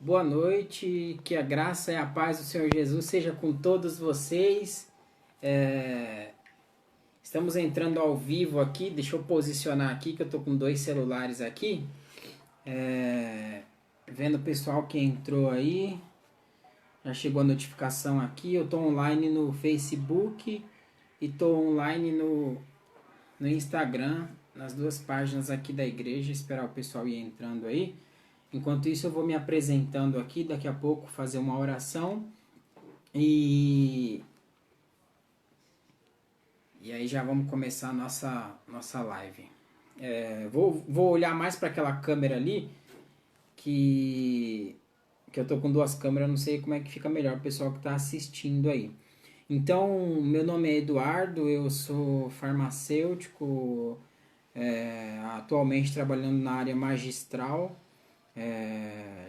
Boa noite, que a graça e a paz do Senhor Jesus seja com todos vocês. Estamos entrando ao vivo aqui, deixa eu posicionar aqui que eu tô com dois celulares aqui. Vendo o pessoal que entrou aí, já chegou a notificação aqui. Eu tô online no Facebook e tô online no Instagram, nas duas páginas aqui da igreja. Esperar o pessoal ir entrando aí. Enquanto isso, eu vou me apresentando aqui, daqui a pouco fazer uma oração e aí já vamos começar a nossa live. Vou olhar mais para aquela câmera ali, que eu tô com duas câmeras, não sei como é que fica melhor o pessoal que está assistindo aí. Então, meu nome é Eduardo, eu sou farmacêutico, atualmente trabalhando na área magistral.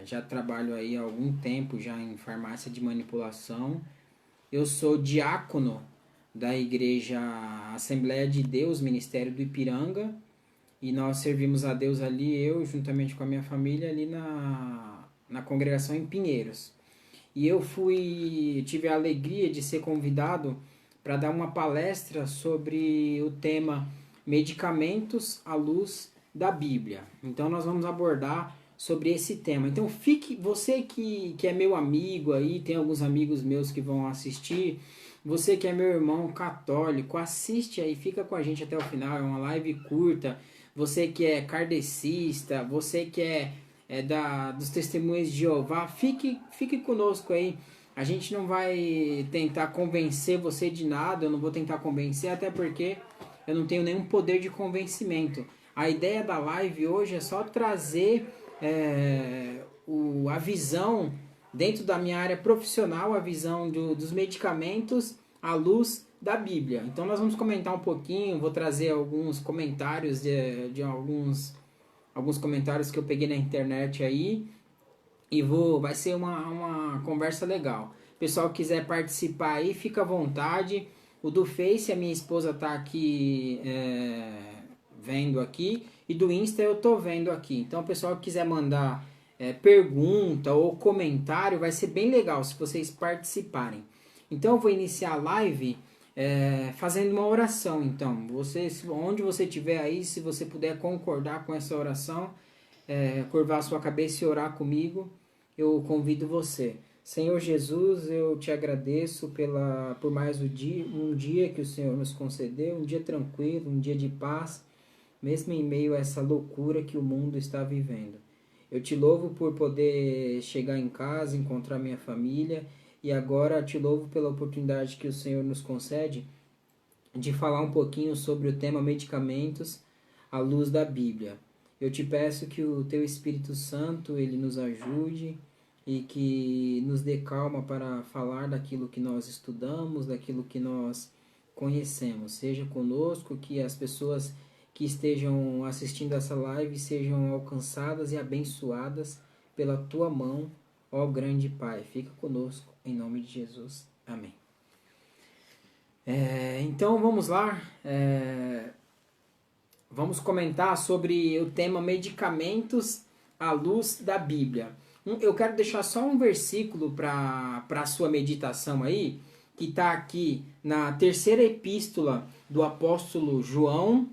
Já trabalho aí há algum tempo já em farmácia de manipulação. Eu sou diácono da igreja Assembleia de Deus, Ministério do Ipiranga, e nós servimos a Deus ali, eu juntamente com a minha família, ali na congregação em Pinheiros. E tive a alegria de ser convidado para dar uma palestra sobre o tema Medicamentos à Luz da Bíblia. Então nós vamos abordar sobre esse tema. Então você que é meu amigo aí, tem alguns amigos meus que vão assistir, você que é meu irmão católico, assiste aí, fica com a gente até o final, é uma live curta. Você que é kardecista, você que dos testemunhos de Jeová, fique conosco aí. A gente não vai tentar convencer você de nada, eu não vou tentar convencer, até porque eu não tenho nenhum poder de convencimento. A ideia da live hoje é só trazer a visão, dentro da minha área profissional, a visão dos medicamentos à luz da Bíblia. Então nós vamos comentar um pouquinho, vou trazer alguns comentários de alguns comentários que eu peguei na internet aí, e vai ser uma conversa legal. Pessoal que quiser participar aí, fica à vontade. O do Face, a minha esposa tá aqui vendo aqui, e do Insta eu tô vendo aqui. Então o pessoal que quiser mandar pergunta ou comentário, vai ser bem legal se vocês participarem. Então eu vou iniciar a live fazendo uma oração. Então, onde você estiver aí, se você puder concordar com essa oração, curvar a sua cabeça e orar comigo, eu convido você. Senhor Jesus, eu te agradeço por mais um dia que o Senhor nos concedeu, um dia tranquilo, um dia de paz, mesmo em meio a essa loucura que o mundo está vivendo. Eu te louvo por poder chegar em casa, encontrar minha família, e agora te louvo pela oportunidade que o Senhor nos concede de falar um pouquinho sobre o tema medicamentos à luz da Bíblia. Eu te peço que o teu Espírito Santo ele nos ajude e que nos dê calma para falar daquilo que nós estudamos, daquilo que nós conhecemos. Seja conosco, que as pessoas que estejam assistindo essa live sejam alcançadas e abençoadas pela tua mão, ó grande Pai. Fica conosco, em nome de Jesus. Amém. Então vamos lá. Vamos comentar sobre o tema medicamentos à luz da Bíblia. Eu quero deixar só um versículo para a sua meditação aí, que está aqui na terceira epístola do apóstolo João,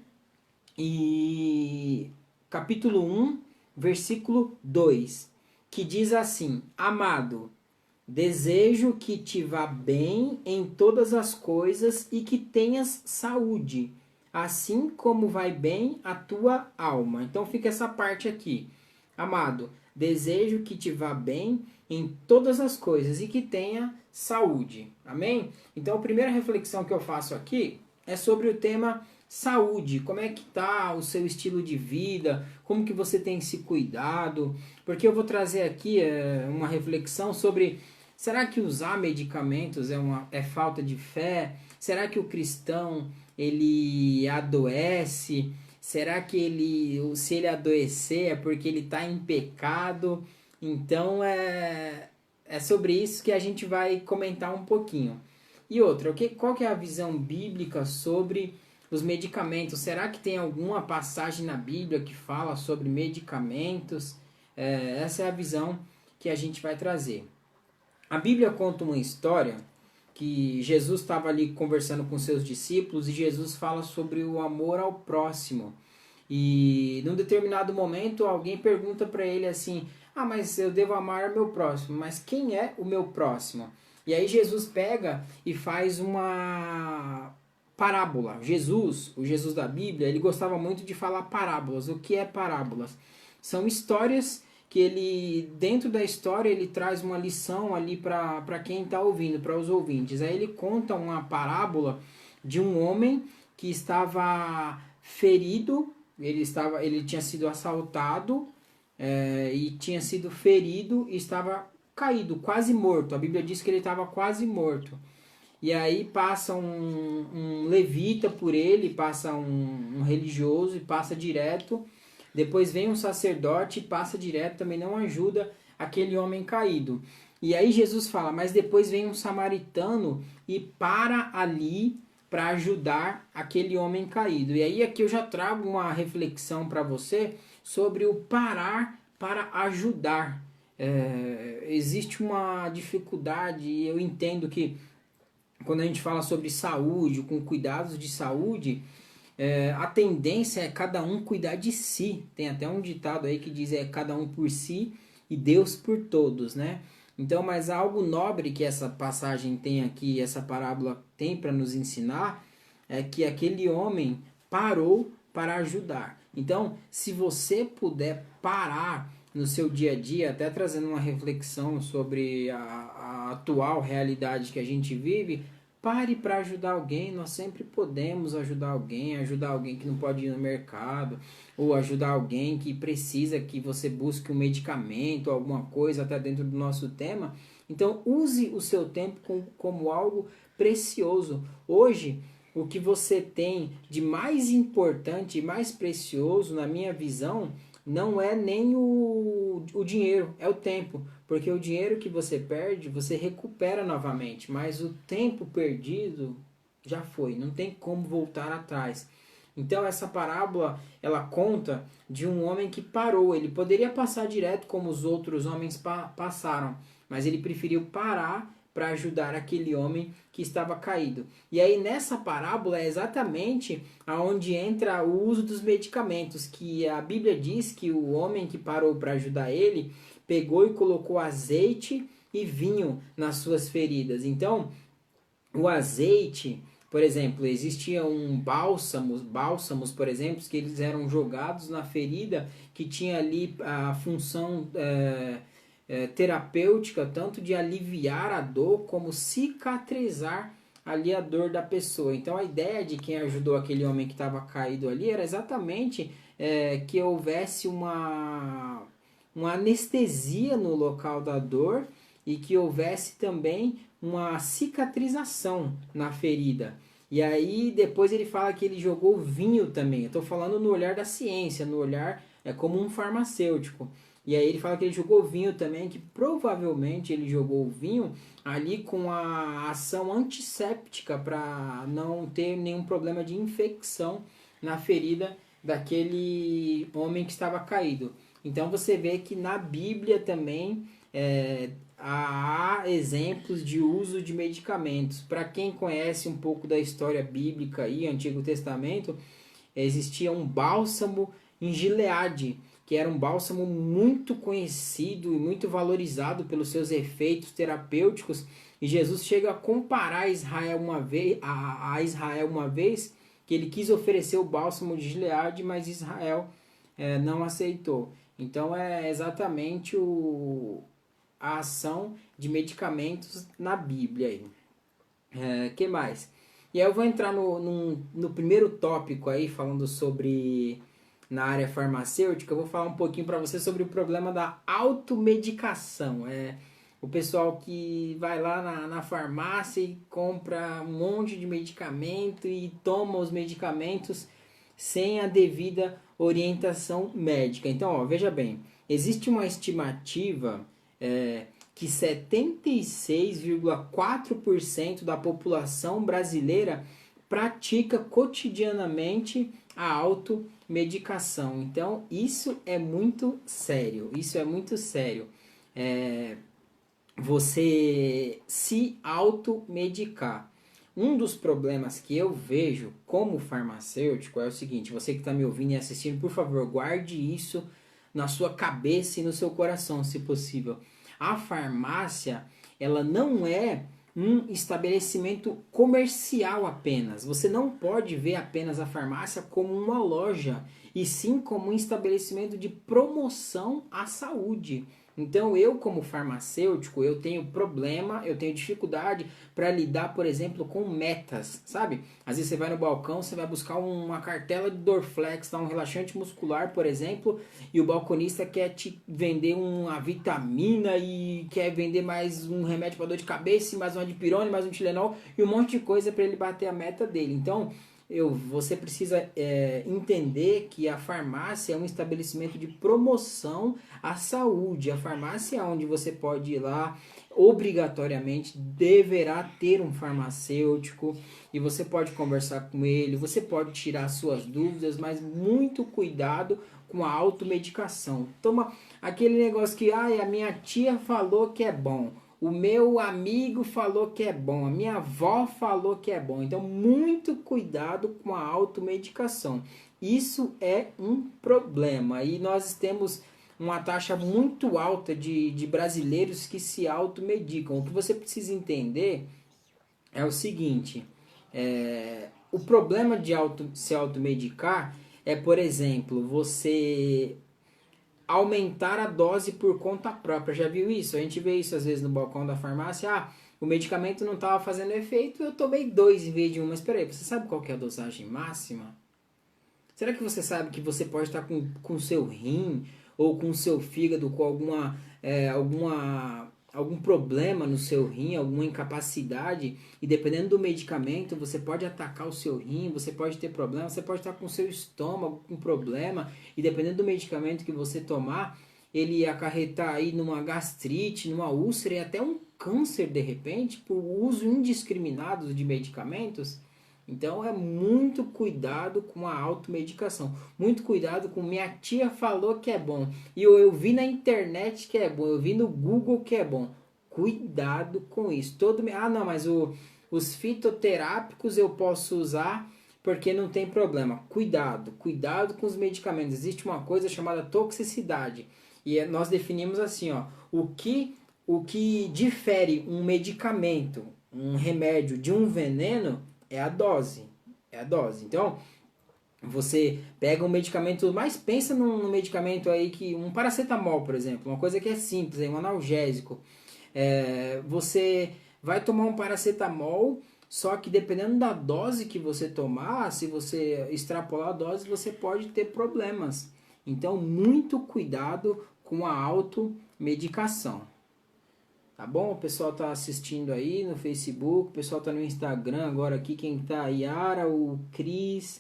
e capítulo 1, versículo 2, que diz assim: Amado, desejo que te vá bem em todas as coisas e que tenhas saúde, assim como vai bem a tua alma. Então fica essa parte aqui. Amado, desejo que te vá bem em todas as coisas e que tenha saúde. Amém? Então a primeira reflexão que eu faço aqui é sobre o tema saúde. Como é que tá o seu estilo de vida? Como que você tem se cuidado? Porque eu vou trazer aqui uma reflexão sobre: será que usar medicamentos é falta de fé? Será que o cristão ele adoece? Será que se ele adoecer é porque ele está em pecado? Então é sobre isso que a gente vai comentar um pouquinho. E outra, qual que é a visão bíblica sobre os medicamentos? Será que tem alguma passagem na Bíblia que fala sobre medicamentos? Essa é a visão que a gente vai trazer. A Bíblia conta uma história que Jesus estava ali conversando com seus discípulos e Jesus fala sobre o amor ao próximo. E num determinado momento alguém pergunta para ele assim: ah, mas eu devo amar o meu próximo, mas quem é o meu próximo? E aí Jesus pega e faz uma parábola. O Jesus da Bíblia, ele gostava muito de falar parábolas. O que é parábolas? São histórias que ele, dentro da história, ele traz uma lição ali para quem está ouvindo, para os ouvintes. Aí ele conta uma parábola de um homem que estava ferido, ele tinha sido assaltado e tinha sido ferido e estava caído, quase morto. A Bíblia diz que ele estava quase morto. E aí passa um levita por ele, passa um religioso e passa direto. Depois vem um sacerdote e passa direto, também não ajuda aquele homem caído. E aí Jesus fala, mas depois vem um samaritano e para ali para ajudar aquele homem caído. E aí aqui eu já trago uma reflexão para você sobre o parar para ajudar. Existe uma dificuldade e eu entendo que quando a gente fala sobre saúde, com cuidados de saúde, a tendência é cada um cuidar de si. Tem até um ditado aí que diz cada um por si e Deus por todos, né? Então, mas algo nobre que essa passagem tem aqui, essa parábola tem para nos ensinar, é que aquele homem parou para ajudar. Então, se você puder parar no seu dia a dia, até trazendo uma reflexão sobre a atual realidade que a gente vive, pare para ajudar alguém. Nós sempre podemos ajudar alguém que não pode ir no mercado, ou ajudar alguém que precisa que você busque um medicamento, alguma coisa, até dentro do nosso tema. Então, use o seu tempo como algo precioso. Hoje, o que você tem de mais importante e mais precioso, na minha visão, não é nem o dinheiro, é o tempo. Porque o dinheiro que você perde, você recupera novamente. Mas o tempo perdido já foi, não tem como voltar atrás. Então essa parábola, ela conta de um homem que parou. Ele poderia passar direto como os outros homens passaram, mas ele preferiu parar para ajudar aquele homem que estava caído. E aí nessa parábola é exatamente aonde entra o uso dos medicamentos, que a Bíblia diz que o homem que parou para ajudar ele pegou e colocou azeite e vinho nas suas feridas. Então, o azeite, por exemplo, existiam bálsamos, por exemplo, que eles eram jogados na ferida, que tinha ali a função terapêutica, tanto de aliviar a dor, como cicatrizar ali a dor da pessoa. Então a ideia de quem ajudou aquele homem que estava caído ali era exatamente que houvesse uma anestesia no local da dor e que houvesse também uma cicatrização na ferida. E aí depois ele fala que ele jogou vinho também. Eu estou falando no olhar da ciência, no olhar como um farmacêutico. E aí ele fala que ele jogou vinho também, que provavelmente ele jogou o vinho ali com a ação antisséptica para não ter nenhum problema de infecção na ferida daquele homem que estava caído. Então você vê que na Bíblia também há exemplos de uso de medicamentos. Para quem conhece um pouco da história bíblica e Antigo Testamento, existia um bálsamo em Gileade, que era um bálsamo muito conhecido e muito valorizado pelos seus efeitos terapêuticos. E Jesus chega a comparar Israel uma vez que ele quis oferecer o bálsamo de Gileade, mas Israel não aceitou. Então é exatamente a ação de medicamentos na Bíblia. Que mais? E aí eu vou entrar no primeiro tópico aí, falando sobre, na área farmacêutica, eu vou falar um pouquinho para você sobre o problema da automedicação. O pessoal que vai lá na farmácia e compra um monte de medicamento e toma os medicamentos sem a devida orientação médica. Então, veja bem, existe uma estimativa que 76,4% da população brasileira pratica cotidianamente a automedicação. Então, isso é muito sério. você se automedicar. Um dos problemas que eu vejo como farmacêutico é o seguinte: você que está me ouvindo e assistindo, por favor, guarde isso na sua cabeça e no seu coração, se possível. A farmácia, ela não é um estabelecimento comercial apenas. Você não pode ver apenas a farmácia como uma loja, e sim como um estabelecimento de promoção à saúde. Então, eu como farmacêutico, eu tenho problema, eu tenho dificuldade para lidar, por exemplo, com metas, sabe? Às vezes você vai no balcão, você vai buscar uma cartela de Dorflex, um relaxante muscular, por exemplo, e o balconista quer te vender uma vitamina e quer vender mais um remédio para dor de cabeça, mais uma dipirona, mais um Tilenol e um monte de coisa para ele bater a meta dele. Então, você precisa entender que a farmácia é um estabelecimento de promoção à saúde. A farmácia é onde você pode ir lá, obrigatoriamente deverá ter um farmacêutico e você pode conversar com ele, você pode tirar suas dúvidas, mas muito cuidado com a automedicação. Toma aquele negócio que a minha tia falou que é bom. O meu amigo falou que é bom, a minha avó falou que é bom. Então, muito cuidado com a automedicação. Isso é um problema. E nós temos uma taxa muito alta de brasileiros que se automedicam. O que você precisa entender é o seguinte: o problema de se automedicar é, por exemplo, você aumentar a dose por conta própria. Já viu isso? A gente vê isso às vezes no balcão da farmácia. O medicamento não estava fazendo efeito, eu tomei 2 em vez de 1. Mas espera aí, você sabe qual que é a dosagem máxima? Será que você sabe que você pode estar com seu rim ou com seu fígado com algum problema no seu rim, alguma incapacidade, e dependendo do medicamento você pode atacar o seu rim, você pode ter problema, você pode estar com o seu estômago com problema, e dependendo do medicamento que você tomar, ele acarretar aí numa gastrite, numa úlcera e até um câncer de repente, por uso indiscriminado de medicamentos. Então é muito cuidado com a automedicação, muito cuidado com minha tia falou que é bom, e eu vi na internet que é bom, eu vi no Google que é bom. Cuidado com isso. Não, mas os fitoterápicos eu posso usar porque não tem problema. Cuidado com os medicamentos. Existe uma coisa chamada toxicidade, e nós definimos assim, o que difere um medicamento, um remédio de um veneno é a dose. Então, você pega um medicamento, mas pensa num medicamento aí que um paracetamol, por exemplo, uma coisa que é simples, um analgésico. Você vai tomar um paracetamol, só que dependendo da dose que você tomar, se você extrapolar a dose, você pode ter problemas. Então, muito cuidado com a automedicação. Tá bom? O pessoal tá assistindo aí no Facebook, o pessoal tá no Instagram agora aqui, quem tá? A Yara, o Cris,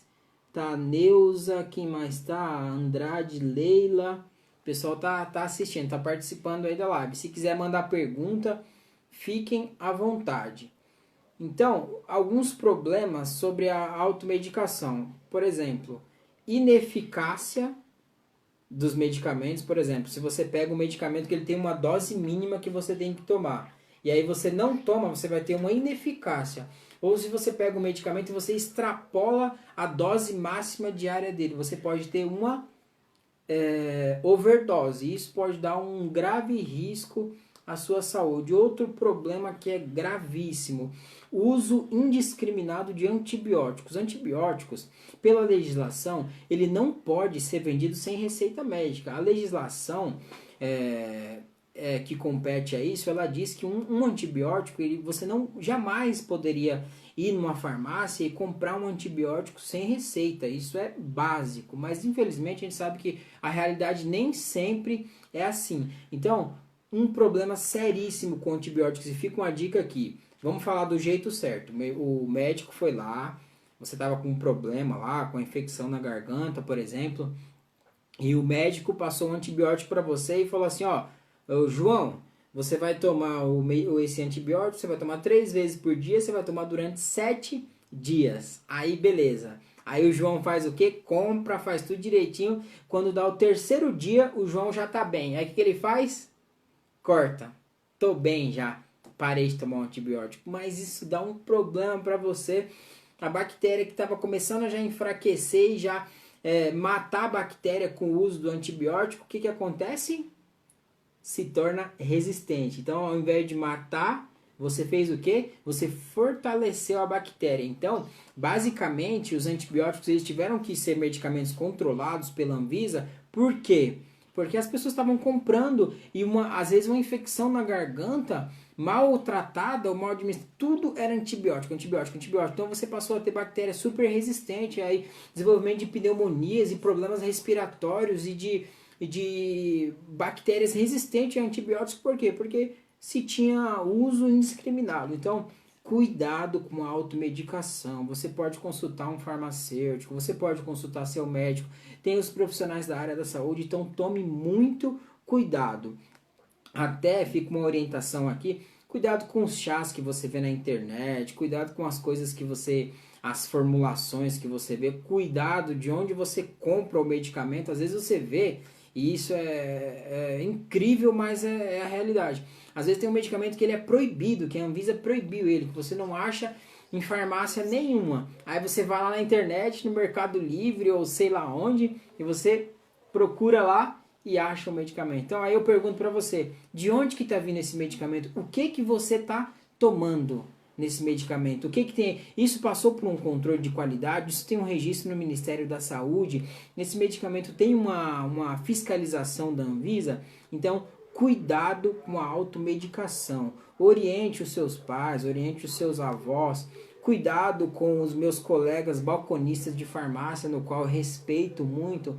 tá a Neuza, quem mais tá? A Andrade, Leila. O pessoal tá assistindo, tá participando aí da live. Se quiser mandar pergunta, fiquem à vontade. Então, alguns problemas sobre a automedicação. Por exemplo, ineficácia dos medicamentos. Por exemplo, se você pega um medicamento que ele tem uma dose mínima que você tem que tomar, e aí você não toma, você vai ter uma ineficácia. Ou se você pega um medicamento e você extrapola a dose máxima diária dele, você pode ter uma overdose. Isso pode dar um grave risco à sua saúde. Outro problema que é gravíssimo: o uso indiscriminado de antibióticos. Antibióticos, pela legislação, ele não pode ser vendido sem receita médica. A legislação que compete a isso, ela diz que um antibiótico, você não jamais poderia ir numa farmácia e comprar um antibiótico sem receita. Isso é básico, mas infelizmente a gente sabe que a realidade nem sempre é assim. Então, um problema seríssimo com antibióticos, e fica uma dica aqui: vamos falar do jeito certo. O médico foi lá, você estava com um problema lá, com infecção na garganta, por exemplo, e o médico passou um antibiótico para você e falou assim: João, você vai tomar esse antibiótico, você vai tomar 3 vezes por dia, você vai tomar durante 7 dias. Aí beleza. Aí o João faz o quê? Compra, faz tudo direitinho. Quando dá o 3º dia, o João já tá bem. Aí o que ele faz? corta, tô bem já, parei de tomar um antibiótico. Mas isso dá um problema para você. A bactéria que estava começando a já enfraquecer e já matar a bactéria com o uso do antibiótico, o que acontece? Se torna resistente. Então, ao invés de matar, você fez o quê? Você fortaleceu a bactéria. Então, basicamente, os antibióticos eles tiveram que ser medicamentos controlados pela Anvisa. Por quê? Porque as pessoas estavam comprando e às vezes uma infecção na garganta mal tratada ou mal administrada, tudo era antibiótico, antibiótico, antibiótico. Então você passou a ter bactéria super resistente, aí desenvolvimento de pneumonias e problemas respiratórios e de bactérias resistentes a antibióticos. Por quê? Porque se tinha uso indiscriminado. Então, cuidado com a automedicação. Você pode consultar um farmacêutico, você pode consultar seu médico, tem os profissionais da área da saúde, então tome muito cuidado. Até fica uma orientação aqui, cuidado com os chás que você vê na internet, cuidado com as coisas que você, as formulações que você vê, cuidado de onde você compra o medicamento. Às vezes você vê, e isso é incrível, mas é a realidade. Às vezes tem um medicamento que ele é proibido, que a Anvisa proibiu ele, que você não acha em farmácia nenhuma. Aí você vai lá na internet, no Mercado Livre ou sei lá onde, e você procura lá e acha o medicamento. Então aí eu pergunto para você, de onde que está vindo esse medicamento? O que você está tomando nesse medicamento? O que tem? Isso passou por um controle de qualidade? Isso tem um registro no Ministério da Saúde? Esse medicamento tem uma fiscalização da Anvisa? Então, cuidado com a automedicação. Oriente os seus pais, oriente os seus avós. Cuidado com os meus colegas balconistas de farmácia, no qual eu respeito muito.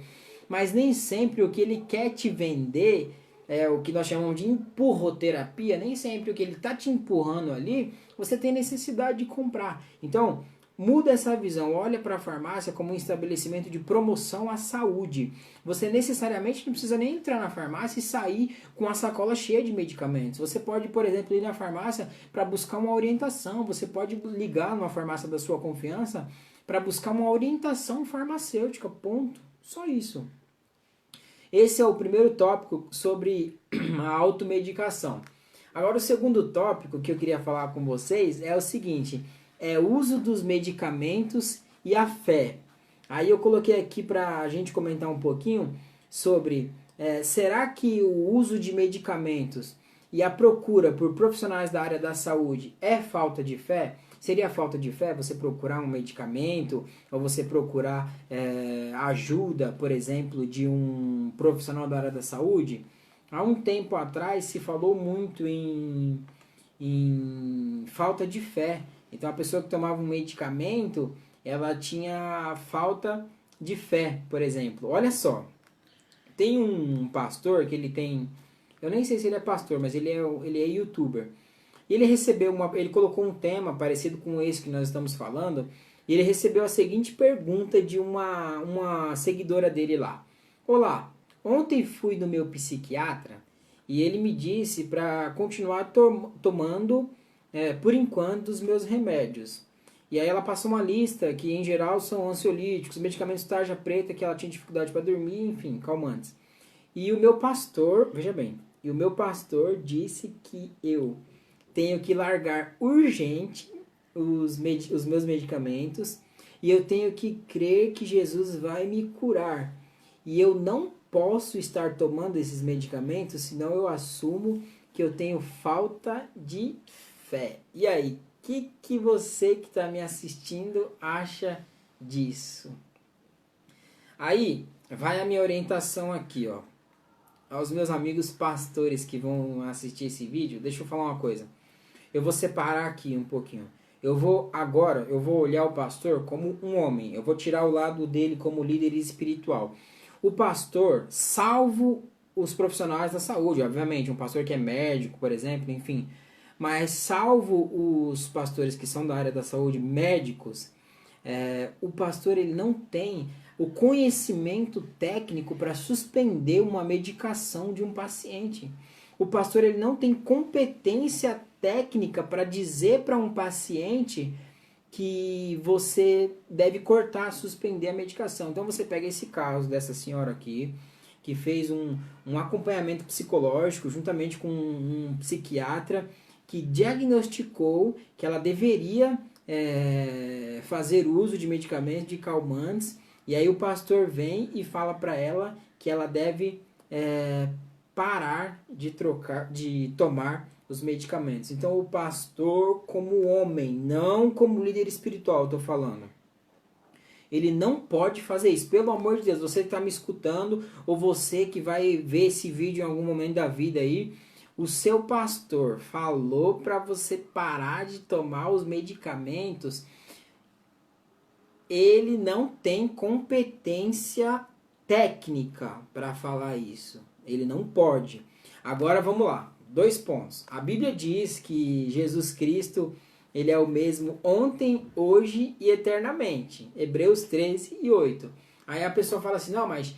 Mas nem sempre o que ele quer te vender é o que nós chamamos de empurroterapia. Nem sempre o que ele está te empurrando ali, você tem necessidade de comprar. Então, muda essa visão. Olha para a farmácia como um estabelecimento de promoção à saúde. Você necessariamente não precisa nem entrar na farmácia e sair com a sacola cheia de medicamentos. Você pode, por exemplo, ir na farmácia para buscar uma orientação. Você pode ligar numa farmácia da sua confiança para buscar uma orientação farmacêutica. Ponto. Só isso. Esse é o primeiro tópico sobre a automedicação. Agora o segundo tópico que eu queria falar com vocês é o seguinte, é o uso dos medicamentos e a fé. Aí eu coloquei aqui para a gente comentar um pouquinho sobre será que o uso de medicamentos e a procura por profissionais da área da saúde é falta de fé? Seria falta de fé você procurar um medicamento ou você procurar ajuda, por exemplo, de um profissional da área da saúde? Há um tempo atrás se falou muito em falta de fé. Então a pessoa que tomava um medicamento, ela tinha falta de fé, por exemplo. Olha só, tem um pastor que ele tem, eu nem sei se ele é pastor, mas ele é youtuber. Ele recebeu ele colocou um tema parecido com esse que nós estamos falando, e ele recebeu a seguinte pergunta de uma seguidora dele lá. Olá, ontem fui no meu psiquiatra e ele me disse para continuar tomando, por enquanto, os meus remédios. E aí ela passou uma lista que em geral são ansiolíticos, medicamentos tarja preta que ela tinha dificuldade para dormir, enfim, calmantes. E o meu pastor, veja bem, disse que eu tenho que largar urgente os meus medicamentos e eu tenho que crer que Jesus vai me curar. E eu não posso estar tomando esses medicamentos, senão eu assumo que eu tenho falta de fé. E aí, o que você que está me assistindo acha disso? Aí, vai a minha orientação aqui, ó. Aos meus amigos pastores que vão assistir esse vídeo, deixa eu falar uma coisa. Eu vou separar aqui um pouquinho. Eu vou olhar o pastor como um homem. Eu vou tirar o lado dele como líder espiritual. O pastor, salvo os profissionais da saúde, obviamente, um pastor que é médico, por exemplo, enfim. Mas salvo os pastores que são da área da saúde, médicos, o pastor ele não tem o conhecimento técnico para suspender uma medicação de um paciente. O pastor ele não tem competência técnica para dizer para um paciente que você deve cortar, suspender a medicação. Então você pega esse caso dessa senhora aqui, que fez um acompanhamento psicológico juntamente com um psiquiatra que diagnosticou que ela deveria fazer uso de medicamentos, de calmantes, e aí o pastor vem e fala para ela que ela deve parar de tomar os medicamentos. Então o pastor, como homem, não como líder espiritual, estou falando, ele não pode fazer isso. Pelo amor de Deus, você que está me escutando, ou você que vai ver esse vídeo em algum momento da vida aí, o seu pastor falou para você parar de tomar os medicamentos, ele não tem competência técnica para falar isso. Ele não pode. Agora vamos lá. 2 pontos. A Bíblia diz que Jesus Cristo, ele é o mesmo ontem, hoje e eternamente. Hebreus 13:8. Aí a pessoa fala assim, não, mas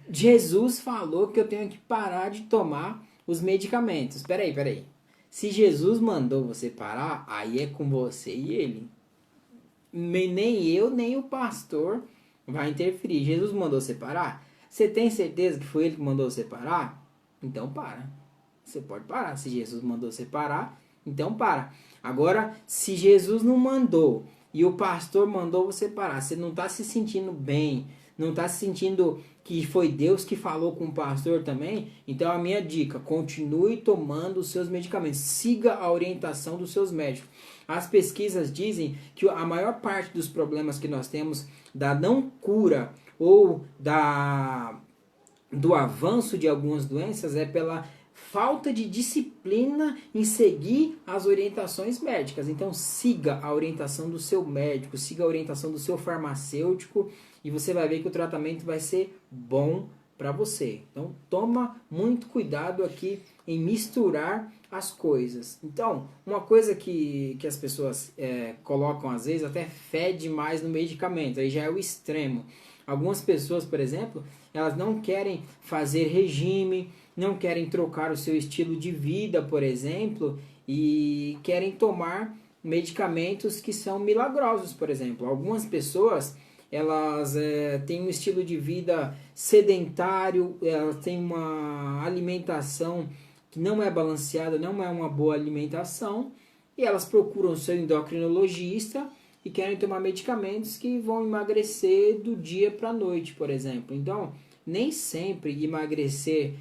Jesus falou que eu tenho que parar de tomar os medicamentos. Peraí. Se Jesus mandou você parar, aí é com você e ele. Nem eu, nem o pastor vai interferir. Jesus mandou você parar? Você tem certeza que foi ele que mandou você parar? Então para. Você pode parar. Se Jesus mandou você parar, então para. Agora, se Jesus não mandou e o pastor mandou você parar, você não está se sentindo bem, não está se sentindo que foi Deus que falou com o pastor também, então a minha dica, continue tomando os seus medicamentos, siga a orientação dos seus médicos. As pesquisas dizem que a maior parte dos problemas que nós temos da não cura ou do avanço de algumas doenças é pela falta de disciplina em seguir as orientações médicas. Então siga a orientação do seu médico, siga a orientação do seu farmacêutico e você vai ver que o tratamento vai ser bom para você. Então toma muito cuidado aqui em misturar as coisas. Então, uma coisa que as pessoas colocam às vezes, até fé demais no medicamento, aí já é o extremo. Algumas pessoas, por exemplo, elas não querem fazer regime, não querem trocar o seu estilo de vida, por exemplo, e querem tomar medicamentos que são milagrosos, por exemplo. Algumas pessoas, elas têm um estilo de vida sedentário, elas têm uma alimentação que não é balanceada, não é uma boa alimentação, e elas procuram o seu endocrinologista e querem tomar medicamentos que vão emagrecer do dia para a noite, por exemplo. Então, nem sempre emagrecer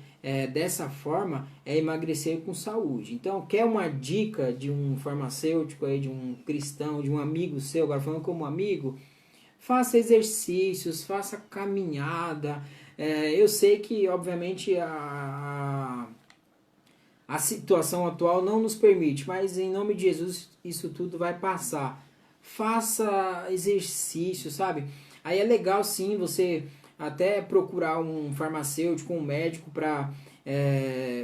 dessa forma é emagrecer com saúde. Então, quer uma dica de um farmacêutico, de um cristão, de um amigo seu, agora falando como amigo, faça exercícios, faça caminhada. Eu sei que, obviamente, a situação atual não nos permite, mas em nome de Jesus isso tudo vai passar. Faça exercício, sabe? Aí é legal sim você até procurar um farmacêutico, um médico para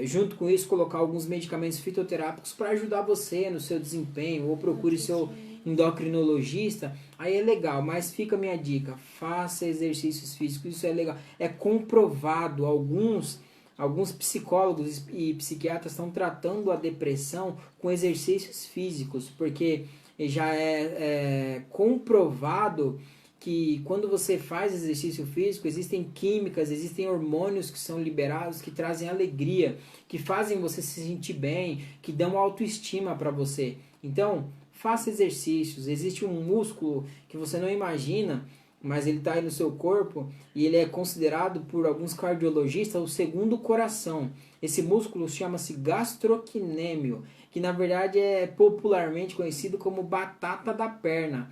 junto com isso colocar alguns medicamentos fitoterápicos para ajudar você no seu desempenho, ou procure seu endocrinologista. Aí é legal, mas fica a minha dica, faça exercícios físicos, isso é legal, é comprovado. Alguns psicólogos e psiquiatras estão tratando a depressão com exercícios físicos, porque já é comprovado que quando você faz exercício físico, existem químicas, existem hormônios que são liberados, que trazem alegria, que fazem você se sentir bem, que dão autoestima para você. Então, faça exercícios. Existe um músculo que você não imagina, mas ele está aí no seu corpo e ele é considerado por alguns cardiologistas o segundo coração. Esse músculo chama-se gastrocnêmio, que na verdade é popularmente conhecido como batata da perna.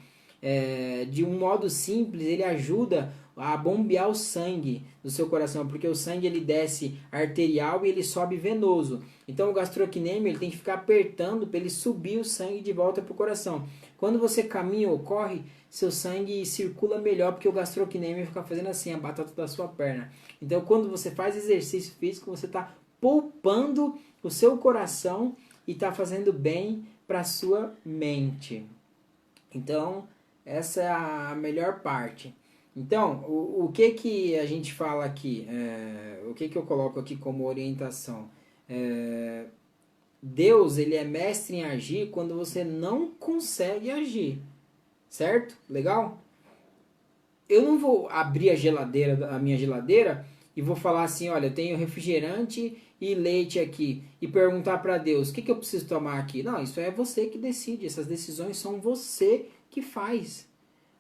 De um modo simples, ele ajuda a bombear o sangue do seu coração, porque o sangue ele desce arterial e ele sobe venoso. Então o gastrocnêmio ele tem que ficar apertando para ele subir o sangue de volta para o coração. Quando você caminha ou corre, seu sangue circula melhor, porque o gastrocnêmio fica fazendo assim, a batata da sua perna. Então quando você faz exercício físico, você está poupando o seu coração e está fazendo bem para a sua mente. Então essa é a melhor parte. Então, o que a gente fala aqui? O que eu coloco aqui como orientação? Deus, ele é mestre em agir quando você não consegue agir. Certo? Legal? Eu não vou abrir a minha geladeira e vou falar assim, olha, eu tenho refrigerante e leite aqui, e perguntar para Deus, o que eu preciso tomar aqui? Não, isso é você que decide, essas decisões são você que faz.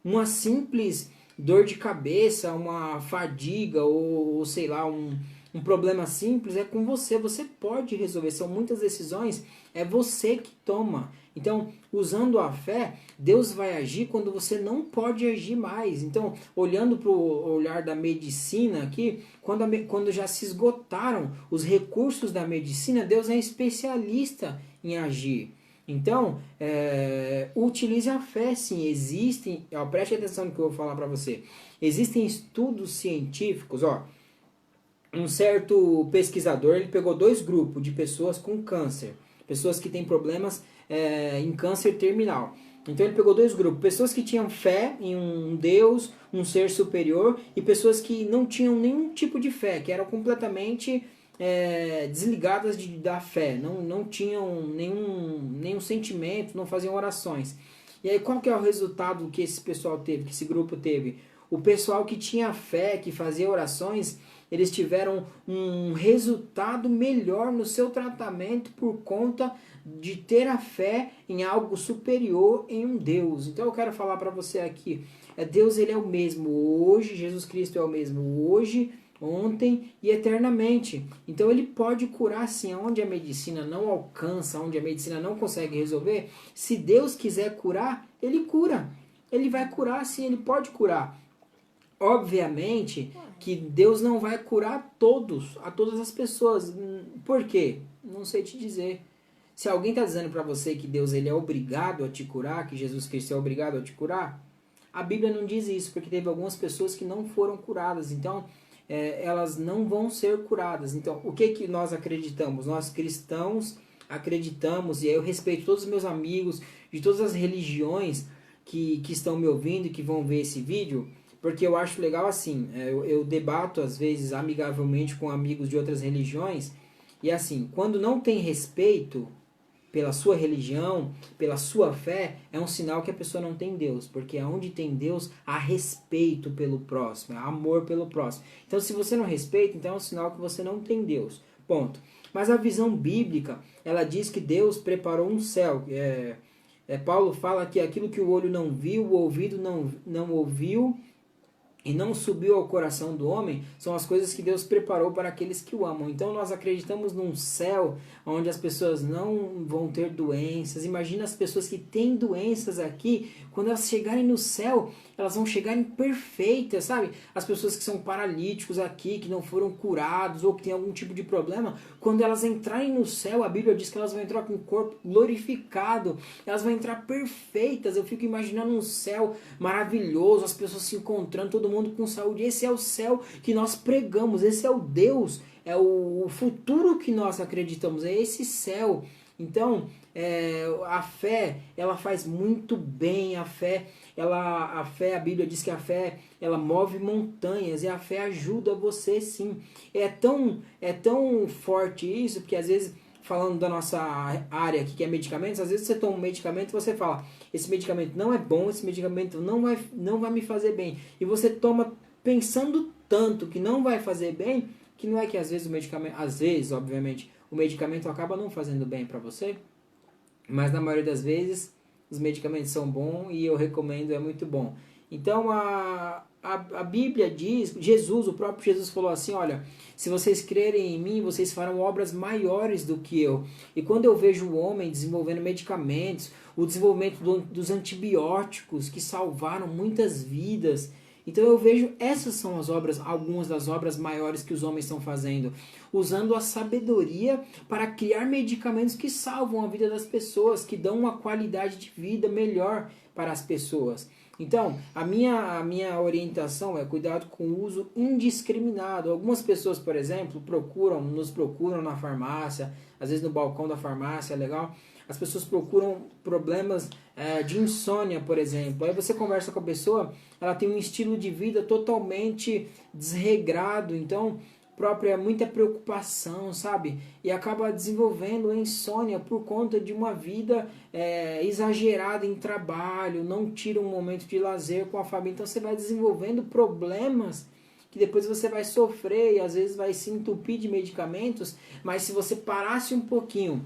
Uma simples dor de cabeça, uma fadiga ou sei lá, um problema simples é com você. Você pode resolver. São muitas decisões, é você que toma. Então, usando a fé, Deus vai agir quando você não pode agir mais. Então, olhando para o olhar da medicina aqui, quando já se esgotaram os recursos da medicina, Deus é especialista em agir. Então, utilize a fé, sim. Existem, preste atenção no que eu vou falar para você. Existem estudos científicos, um certo pesquisador, ele pegou 2 grupos de pessoas com câncer, pessoas que têm problemas em câncer terminal. Então ele pegou 2 grupos, pessoas que tinham fé em um Deus, um ser superior, e pessoas que não tinham nenhum tipo de fé, que eram completamente desligadas da fé, não tinham nenhum sentimento, não faziam orações. E aí qual que é o resultado que esse pessoal teve, que esse grupo teve? O pessoal que tinha fé, que fazia orações, eles tiveram um resultado melhor no seu tratamento por conta de ter a fé em algo superior, em um Deus. Então eu quero falar para você aqui, Deus ele é o mesmo hoje, Jesus Cristo é o mesmo hoje, ontem e eternamente. Então ele pode curar sim, onde a medicina não alcança, onde a medicina não consegue resolver. Se Deus quiser curar, ele cura. Ele vai curar sim, ele pode curar. Obviamente que Deus não vai curar a todas as pessoas. Por quê? Não sei te dizer. Se alguém está dizendo para você que Deus ele é obrigado a te curar, que Jesus Cristo é obrigado a te curar, a Bíblia não diz isso, porque teve algumas pessoas que não foram curadas. Então, elas não vão ser curadas. Então, o que nós acreditamos? Nós cristãos acreditamos, e eu respeito todos os meus amigos de todas as religiões que estão me ouvindo e que vão ver esse vídeo, porque eu acho legal assim, eu debato às vezes amigavelmente com amigos de outras religiões, e assim, quando não tem respeito pela sua religião, pela sua fé, é um sinal que a pessoa não tem Deus, porque onde tem Deus, há respeito pelo próximo, há amor pelo próximo. Então, se você não respeita, então é um sinal que você não tem Deus, ponto. Mas a visão bíblica, ela diz que Deus preparou um céu. Paulo fala que aquilo que o olho não viu, o ouvido não ouviu, e não subiu ao coração do homem, são as coisas que Deus preparou para aqueles que o amam. Então nós acreditamos num céu onde as pessoas não vão ter doenças. Imagina as pessoas que têm doenças aqui, quando elas chegarem no céu, elas vão chegarem perfeitas, sabe? As pessoas que são paralíticos aqui, que não foram curados ou que têm algum tipo de problema, quando elas entrarem no céu, a Bíblia diz que elas vão entrar com o corpo glorificado, elas vão entrar perfeitas. Eu fico imaginando um céu maravilhoso, as pessoas se encontrando, todo mundo com saúde. Esse é o céu que nós pregamos, esse é o Deus, é o futuro que nós acreditamos, é esse céu. Então, a fé, ela faz muito bem, a fé, a Bíblia diz que a fé, ela move montanhas, e a fé ajuda você sim. É tão forte isso, porque às vezes, falando da nossa área aqui, que é medicamentos, às vezes você toma um medicamento e você fala, esse medicamento não é bom, esse medicamento não vai me fazer bem. E você toma pensando tanto que não vai fazer bem, que não é que às vezes o medicamento, às vezes, obviamente, o medicamento acaba não fazendo bem para você, mas na maioria das vezes os medicamentos são bons e eu recomendo, é muito bom. Então a Bíblia diz, o próprio Jesus falou assim, olha, se vocês crerem em mim, vocês farão obras maiores do que eu. E quando eu vejo o homem desenvolvendo medicamentos, o desenvolvimento dos antibióticos que salvaram muitas vidas, então eu vejo essas são as obras, algumas das obras maiores que os homens estão fazendo, usando a sabedoria para criar medicamentos que salvam a vida das pessoas, que dão uma qualidade de vida melhor para as pessoas. Então, a minha orientação é cuidado com o uso indiscriminado. Algumas pessoas, por exemplo, nos procuram na farmácia, às vezes no balcão da farmácia, é legal. As pessoas procuram problemas de insônia, por exemplo. Aí você conversa com a pessoa, ela tem um estilo de vida totalmente desregrado, então muita preocupação, sabe? E acaba desenvolvendo insônia por conta de uma vida exagerada em trabalho, não tira um momento de lazer com a família. Então você vai desenvolvendo problemas que depois você vai sofrer e às vezes vai se entupir de medicamentos, mas se você parasse um pouquinho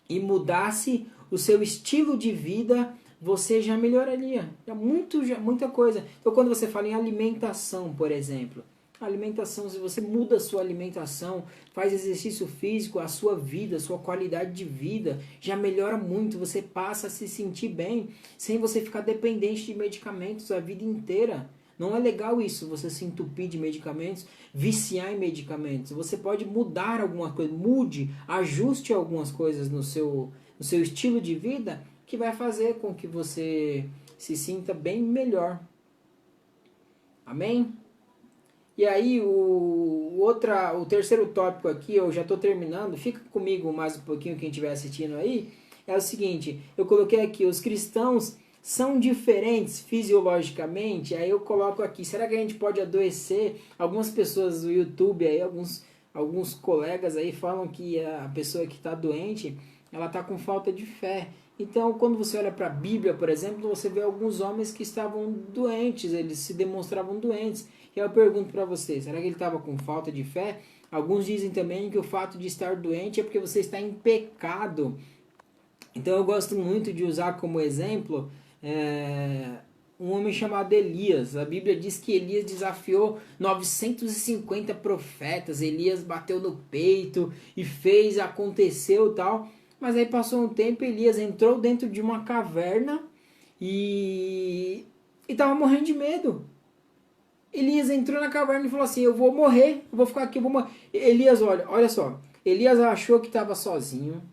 e mudasse o seu estilo de vida, você já melhoraria. Já muita coisa. Então quando você fala em alimentação, por exemplo, alimentação, se você muda a sua alimentação, faz exercício físico, a sua vida, a sua qualidade de vida já melhora muito, você passa a se sentir bem, sem você ficar dependente de medicamentos a vida inteira. Não é legal isso, você se entupir de medicamentos, viciar em medicamentos. Você pode mudar alguma coisa, mude, ajuste algumas coisas no seu estilo de vida, que vai fazer com que você se sinta bem melhor. Amém? E aí o terceiro tópico aqui, eu já estou terminando, fica comigo mais um pouquinho quem estiver assistindo aí, é o seguinte, eu coloquei aqui, os cristãos são diferentes fisiologicamente, aí eu coloco aqui, será que a gente pode adoecer? Algumas pessoas do YouTube aí, alguns colegas aí falam que a pessoa que está doente, ela está com falta de fé. Então, quando você olha para a Bíblia, por exemplo, você vê alguns homens que estavam doentes, eles se demonstravam doentes. E eu pergunto para você, será que ele estava com falta de fé? Alguns dizem também que o fato de estar doente é porque você está em pecado. Então eu gosto muito de usar como exemplo um homem chamado Elias. A Bíblia diz que Elias desafiou 950 profetas. Elias bateu no peito e fez, aconteceu tal. Mas aí passou um tempo, Elias entrou dentro de uma caverna e estava morrendo de medo. Elias entrou na caverna e falou assim, eu vou morrer, eu vou ficar aqui, eu vou morrer. Elias, olha só, Elias achou que estava sozinho,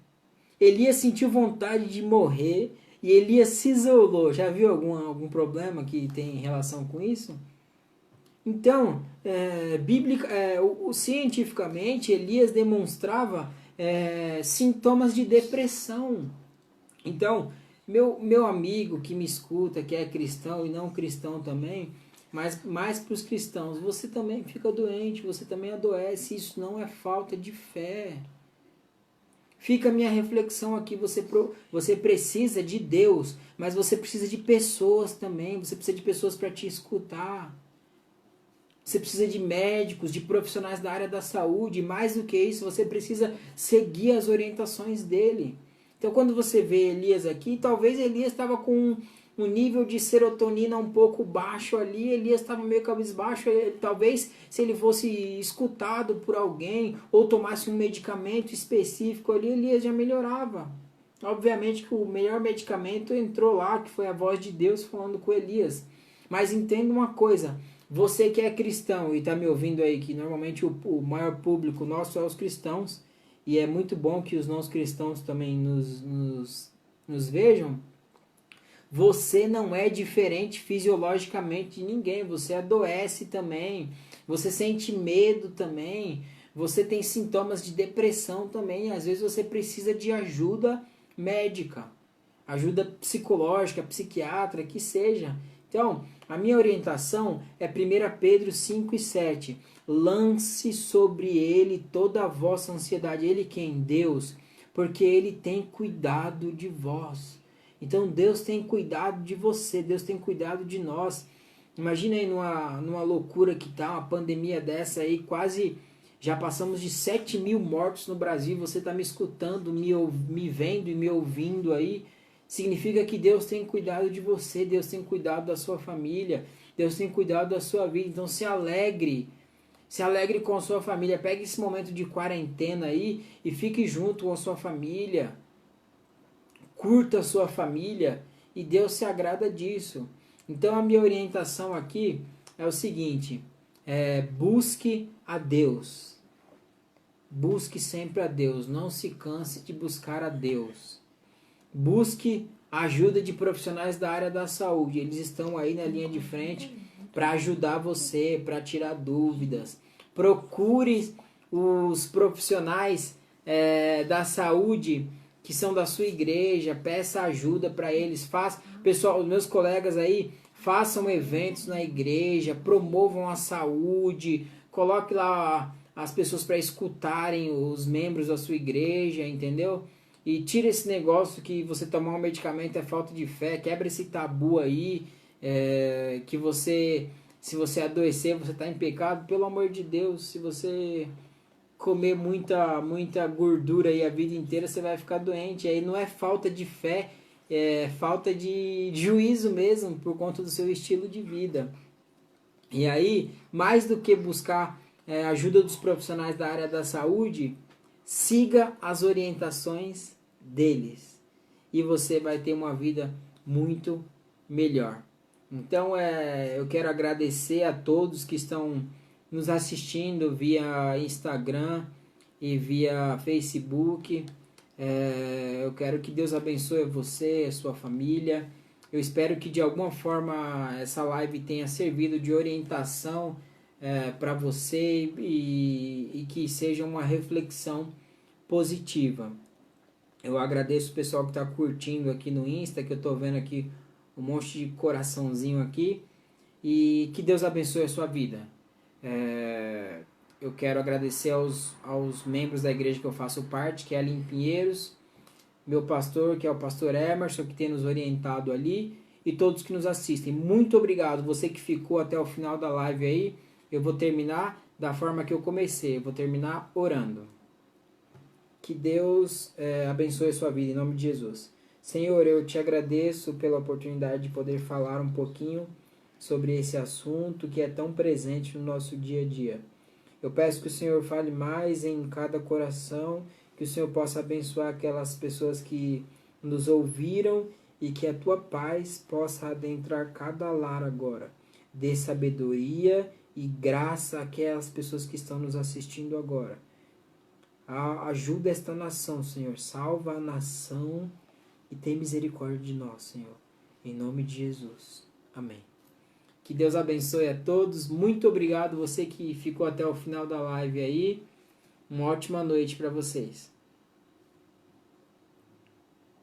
Elias sentiu vontade de morrer e Elias se isolou. Já viu algum problema que tem relação com isso? Então, cientificamente, Elias demonstrava sintomas de depressão. Então, meu amigo que me escuta, que é cristão e não cristão também, mas mais para os cristãos, você também fica doente, você também adoece, isso não é falta de fé. Fica a minha reflexão aqui, você precisa de Deus, mas você precisa de pessoas também, você precisa de pessoas para te escutar. Você precisa de médicos, de profissionais da área da saúde, mais do que isso, você precisa seguir as orientações dele. Então quando você vê Elias aqui, talvez Elias estava com um nível de serotonina um pouco baixo ali, Elias estava meio cabisbaixo, talvez se ele fosse escutado por alguém ou tomasse um medicamento específico ali, Elias já melhorava. Obviamente que o melhor medicamento entrou lá, que foi a voz de Deus falando com Elias. Mas entenda uma coisa, você que é cristão e está me ouvindo aí, que normalmente o maior público nosso é os cristãos, e é muito bom que os não cristãos também nos vejam, você não é diferente fisiologicamente de ninguém, você adoece também, você sente medo também, você tem sintomas de depressão também, às vezes você precisa de ajuda médica, ajuda psicológica, psiquiatra, que seja. Então, a minha orientação é 1 Pedro 5 e 7. Lance sobre ele toda a vossa ansiedade. Ele quem? Deus. Porque ele tem cuidado de vós. Então, Deus tem cuidado de você. Deus tem cuidado de nós. Imagina aí numa loucura que tá, uma pandemia dessa aí, quase... Já passamos de 7.000 mortos no Brasil. Você está me escutando, me vendo e me ouvindo aí. Significa que Deus tem cuidado de você, Deus tem cuidado da sua família, Deus tem cuidado da sua vida. Então se alegre com a sua família. Pegue esse momento de quarentena aí e fique junto com a sua família. Curta a sua família e Deus se agrada disso. Então a minha orientação aqui é o seguinte, busque a Deus. Busque sempre a Deus, não se canse de buscar a Deus. Busque a ajuda de profissionais da área da saúde. Eles estão aí na linha de frente para ajudar você, para tirar dúvidas. Procure os profissionais da saúde que são da sua igreja. Peça ajuda para eles. Pessoal, os meus colegas aí, façam eventos na igreja, promovam a saúde, coloque lá as pessoas para escutarem os membros da sua igreja, entendeu? E tira esse negócio que você tomar um medicamento é falta de fé, quebra esse tabu aí, que você Se você adoecer, você está em pecado, pelo amor de Deus, se você comer muita gordura aí a vida inteira, você vai ficar doente. Aí não é falta de fé, é falta de juízo mesmo, por conta do seu estilo de vida. E aí, mais do que buscar ajuda dos profissionais da área da saúde, siga as orientações deles. E você vai ter uma vida muito melhor. Então, eu quero agradecer a todos que estão nos assistindo via Instagram e via Facebook. Eu quero que Deus abençoe você, a sua família. Eu espero que de alguma forma essa live tenha servido de orientação para você e que seja uma reflexão positiva. Eu agradeço o pessoal que está curtindo aqui no Insta, que eu estou vendo aqui um monte de coraçãozinho aqui. E que Deus abençoe a sua vida. Eu quero agradecer aos membros da igreja que eu faço parte, que é a Aline Pinheiros, meu pastor, que é o pastor Emerson, que tem nos orientado ali, e todos que nos assistem. Muito obrigado, você que ficou até o final da live aí. Eu vou terminar da forma que eu comecei, eu vou terminar orando. Que Deus abençoe a sua vida, em nome de Jesus. Senhor, eu te agradeço pela oportunidade de poder falar um pouquinho sobre esse assunto que é tão presente no nosso dia a dia. Eu peço que o Senhor fale mais em cada coração, que o Senhor possa abençoar aquelas pessoas que nos ouviram e que a tua paz possa adentrar cada lar agora. Dê sabedoria e graça àquelas pessoas que estão nos assistindo agora. Ajuda esta nação, Senhor. Salva a nação e tem misericórdia de nós, Senhor. Em nome de Jesus. Amém. Que Deus abençoe a todos. Muito obrigado você que ficou até o final da live aí. Uma ótima noite para vocês.